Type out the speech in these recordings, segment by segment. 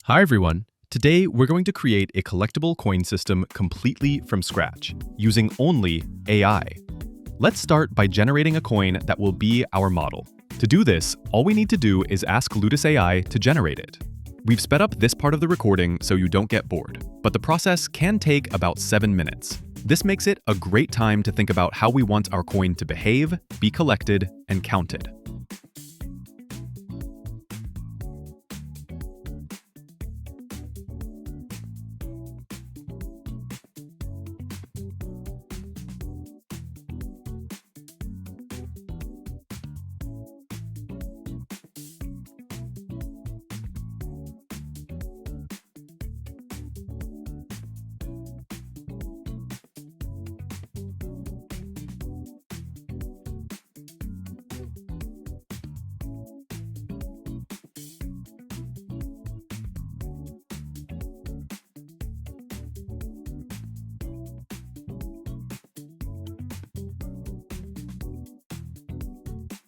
Hi everyone! Today we're going to create a collectible coin system completely from scratch, using only AI. Let's start by generating a coin that will be our model. To do this, all we need to do is ask Ludus AI to generate it. We've sped up this part of the recording so you don't get bored, but the process can take about 7 minutes. This makes it a great time to think about how we want our coin to behave, be collected, and counted.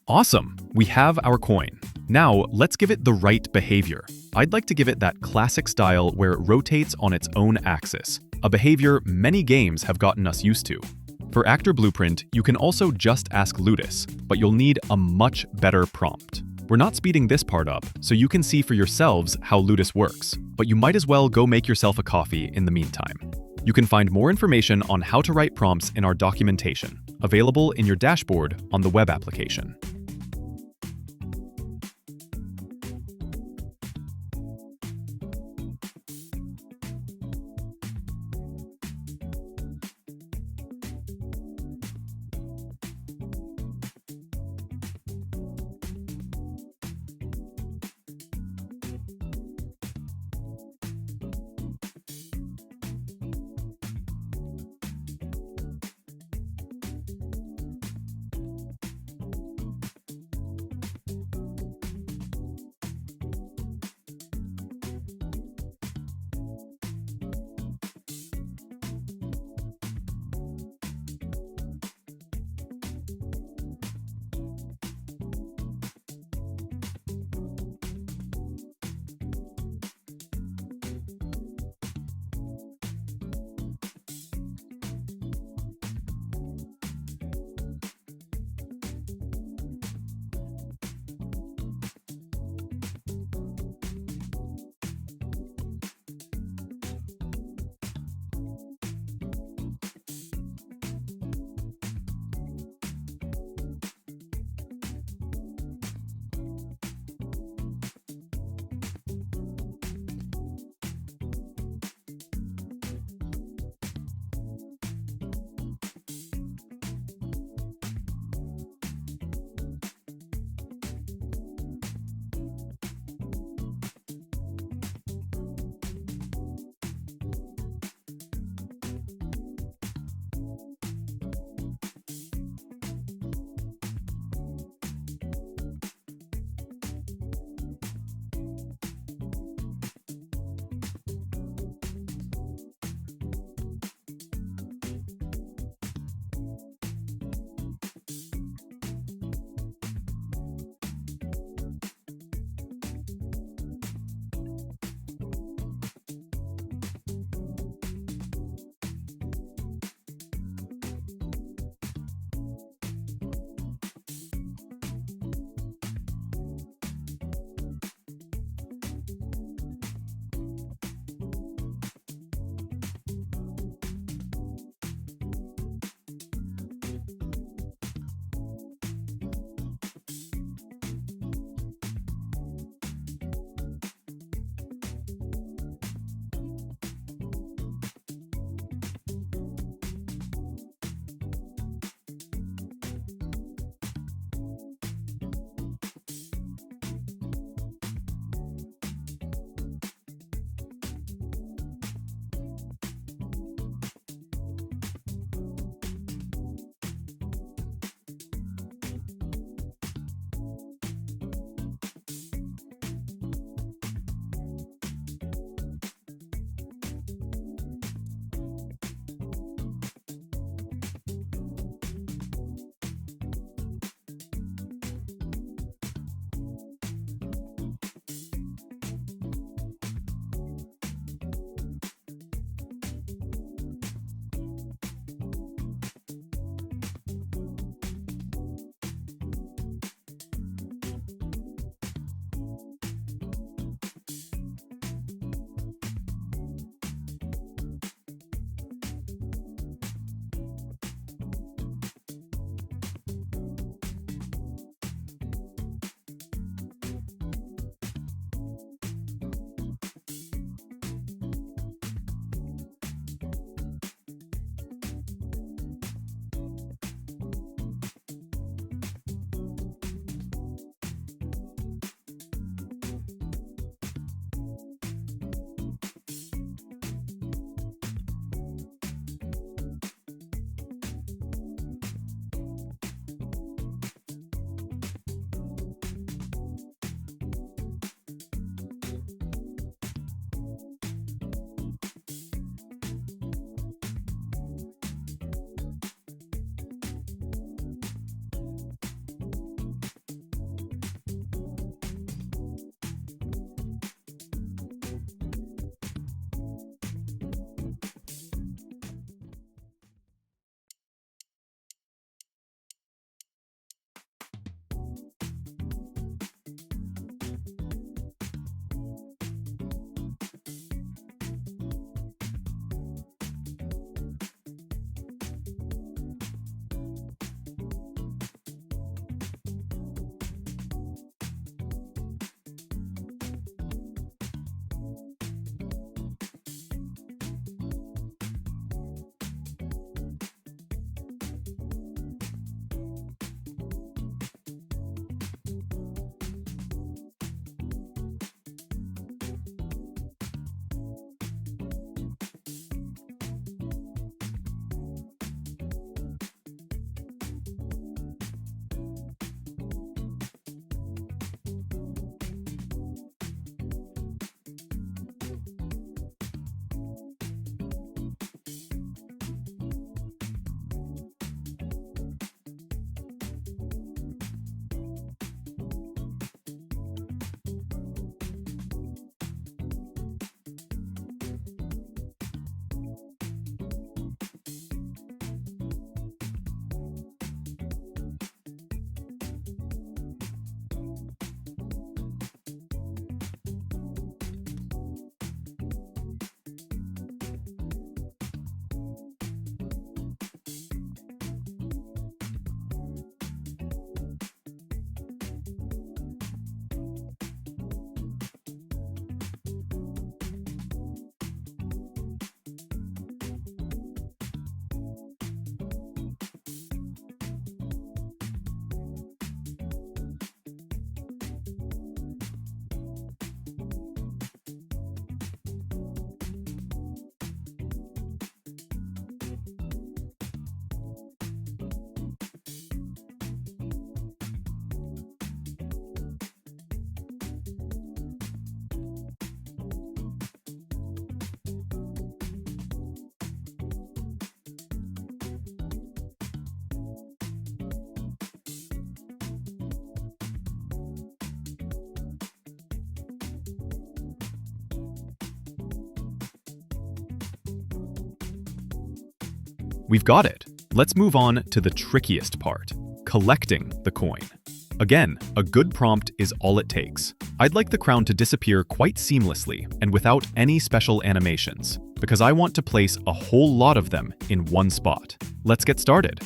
Awesome! We have our coin. Now, let's give it the right behavior. I'd like to give it that classic style where it rotates on its own axis, a behavior many games have gotten us used to. For Actor Blueprint, you can also just ask Ludus, but you'll need a much better prompt. We're not speeding this part up, so you can see for yourselves how Ludus works, but you might as well go make yourself a coffee in the meantime. You can find more information on how to write prompts in our documentation, available in your dashboard on the web application. We've got it. Let's move on to the trickiest part, collecting the coin. Again, a good prompt is all it takes. I'd like the crown to disappear quite seamlessly and without any special animations, because I want to place a whole lot of them in one spot. Let's get started.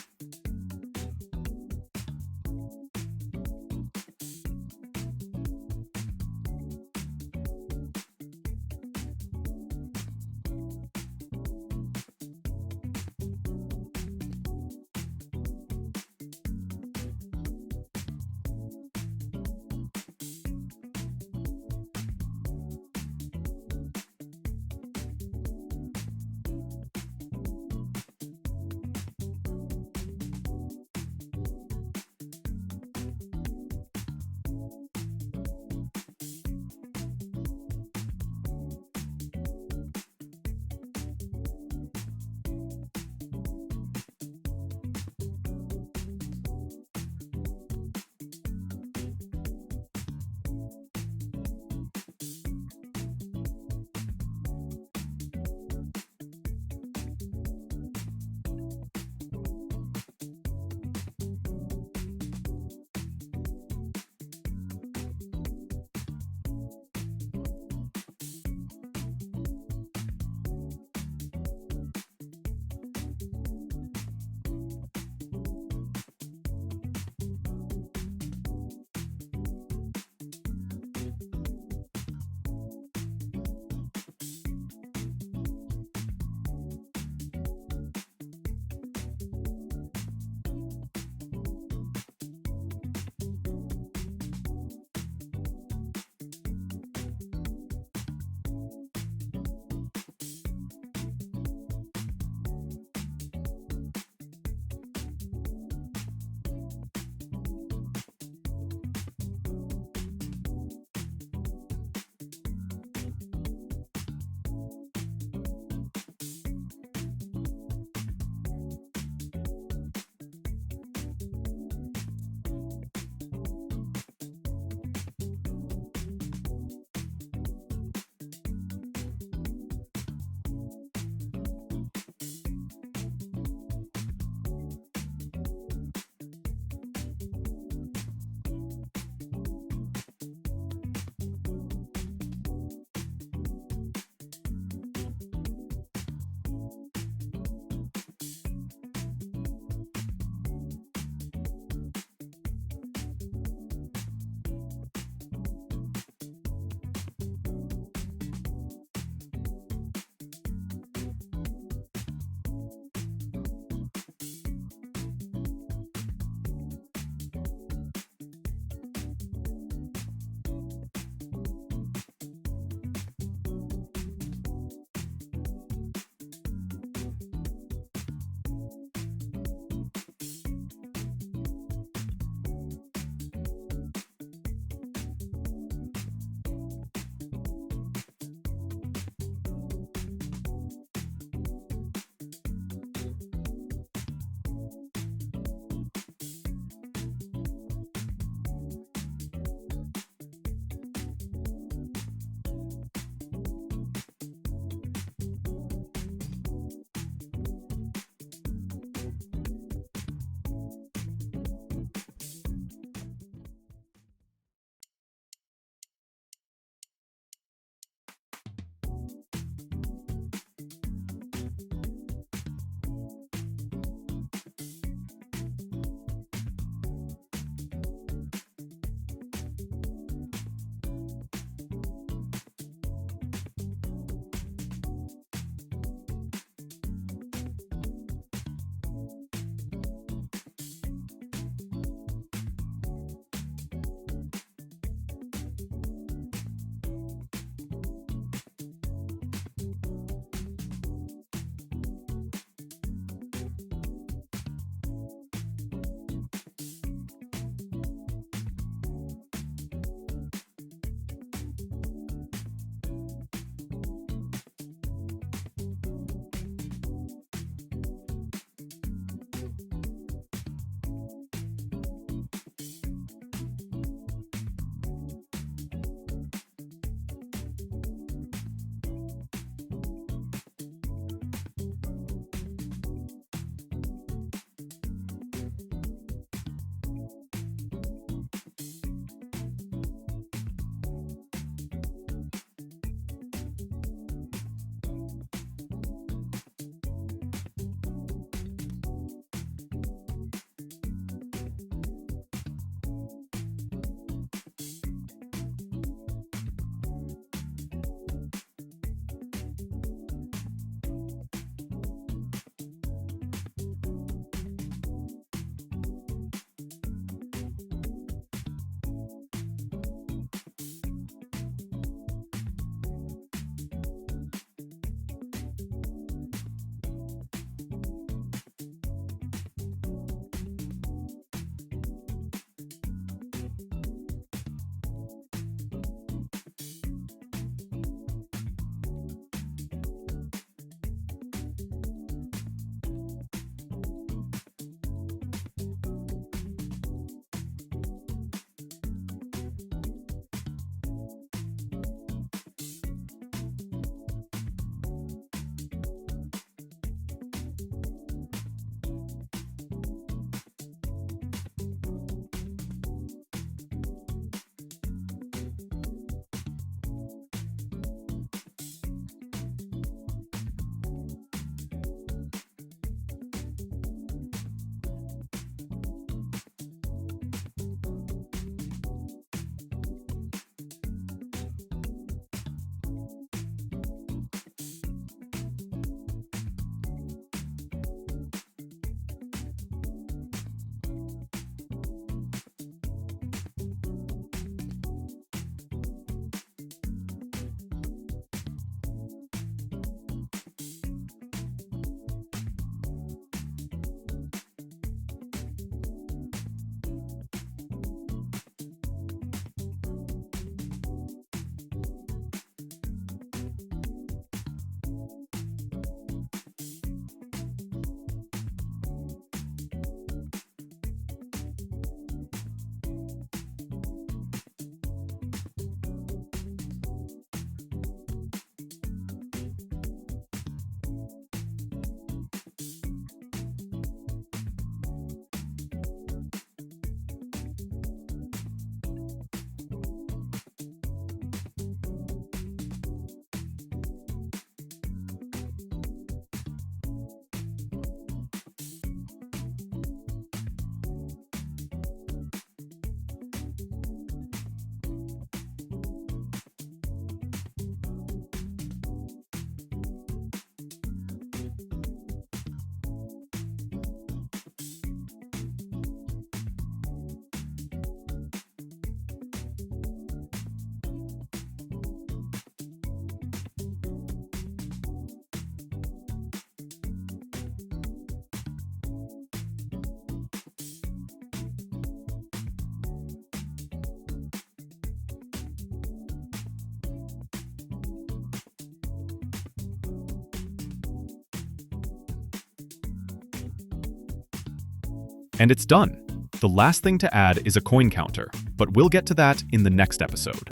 And it's done. The last thing to add is a coin counter, but we'll get to that in the next episode.